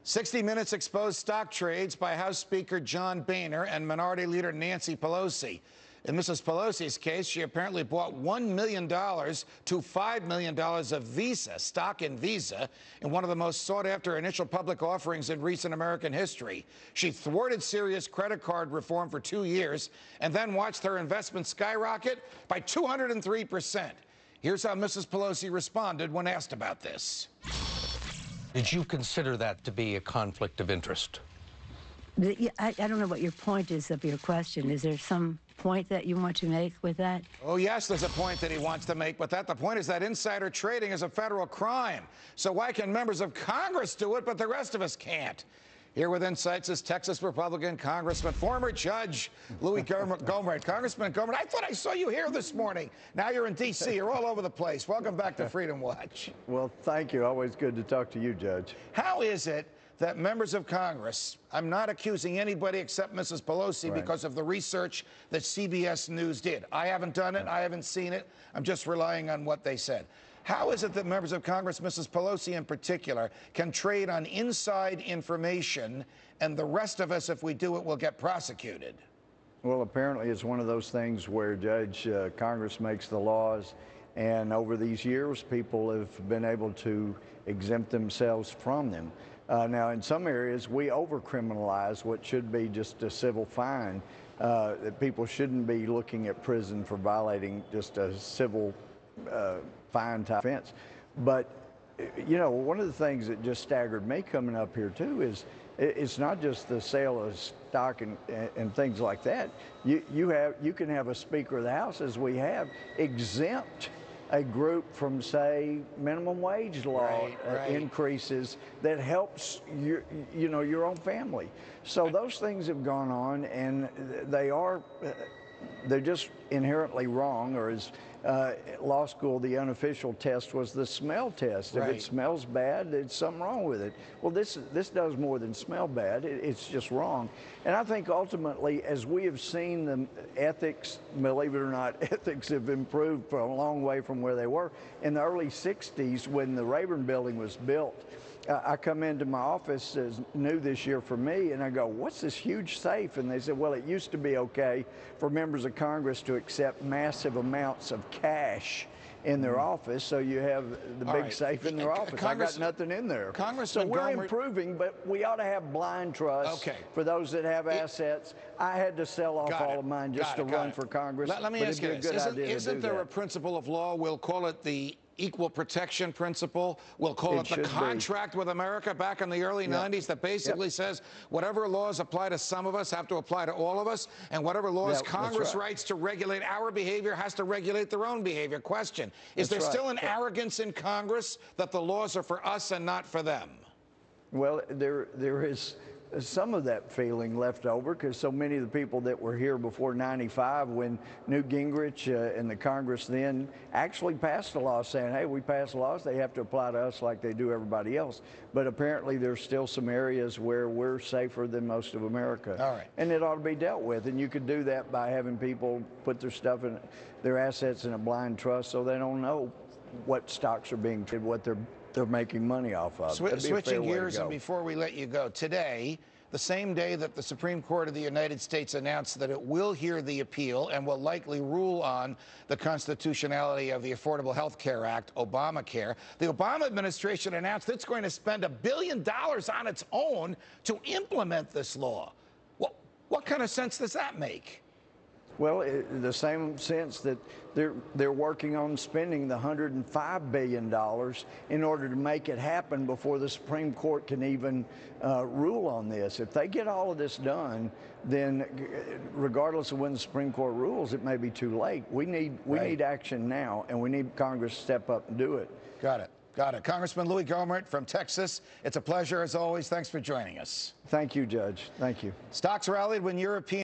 60 Minutes exposed stock trades by House Speaker John Boehner and Minority Leader Nancy Pelosi. In Mrs. Pelosi's case, she apparently bought $1 million to $5 million of Visa, stock in Visa, in one of the most sought-after initial public offerings in recent American history. She thwarted serious credit card reform for 2 years and then watched her investment skyrocket by 203%. Here's how Mrs. Pelosi responded when asked about this. Did you consider that to be a conflict of interest? I don't know what your point is of your question. Is there some point that you want to make with that? Oh, yes, there's a point that he wants to make, but the point is that insider trading is a federal crime. So why can members of Congress do it, but the rest of us can't? Here with insights is Texas Republican Congressman, former Judge Louie Gohmert. Congressman Gohmert, I thought I saw you here this morning. Now you're in D.C. You're all over the place. Welcome back to Freedom Watch. Well, thank you. Always good to talk to you, Judge. How is it that members of Congress, I'm not accusing anybody except Mrs. Pelosi because of the research that CBS News did. I haven't done it. I haven't seen it. I'm just relying on what they said. How is it that members of Congress, Mrs. Pelosi in particular, can trade on inside information and the rest of us, if we do it, will get prosecuted? Well, apparently it's one of those things where, Judge, Congress makes the laws, and over these years, people have been able to exempt themselves from them. Now, in some areas, we over-criminalize what should be just a civil fine. That people shouldn't be looking at prison for violating just a civil fine type offense. But, you know, one of the things that just staggered me coming up here, too, is it's not just the sale of stock and things like that. You can have a Speaker of the House, as we have, exempt a group from, say, minimum wage law increases that helps your own family. So those things have gone on, and they're just inherently wrong, or as law school, the unofficial test was the smell test. If it smells bad, there's something wrong with it. Well, this does more than smell bad. It's just wrong. And I think ultimately, as we have seen the ethics, believe it or not, ethics have improved for a long way from where they were. In the early 60s, when the Rayburn building was built, I come into my office, as new this year for me, and I go, what's this huge safe? And they said, well, it used to be okay for members of Congress to accept massive amounts of cash in their office, so you have the big safe in their office. I got nothing in there. So we're improving, but we ought to have blind trust for those that have assets. I had to sell off all of mine just to run for Congress. Let me ask you this. Isn't there a principle of law, we'll call it the equal protection principle, we'll call it the contract with America back in the early 90s, that basically says whatever laws apply to some of us have to apply to all of us, and whatever laws Congress writes to regulate our behavior has to regulate their own behavior. Question, is there still an arrogance in Congress that the laws are for us and not for them? Well, there is some of that feeling left over, because so many of the people that were here before '95, when Newt Gingrich and the Congress then actually passed a law saying, hey, we pass laws, they have to apply to us like they do everybody else. But apparently there's still some areas where we're safer than most of America. And it ought to be dealt with. And you could do that by having people put their stuff in, their assets in a blind trust, so they don't know what stocks are being traded, what they're making money off of. Switching gears, and before we let you go, today, the same day that the Supreme Court of the United States announced that it will hear the appeal and will likely rule on the constitutionality of the Affordable Health Care Act, Obamacare, the Obama administration announced it's going to spend $1 billion on its own to implement this law. Well, what kind of sense does that make? Well, the same sense that they're working on spending the $105 billion in order to make it happen before the Supreme Court can even rule on this. If they get all of this done, then regardless of when the Supreme Court rules, it may be too late. We need action now, and we need Congress to step up and do it. Got it. Got it. Congressman Louie Gohmert from Texas, it's a pleasure as always. Thanks for joining us. Thank you, Judge. Thank you. Stocks rallied when European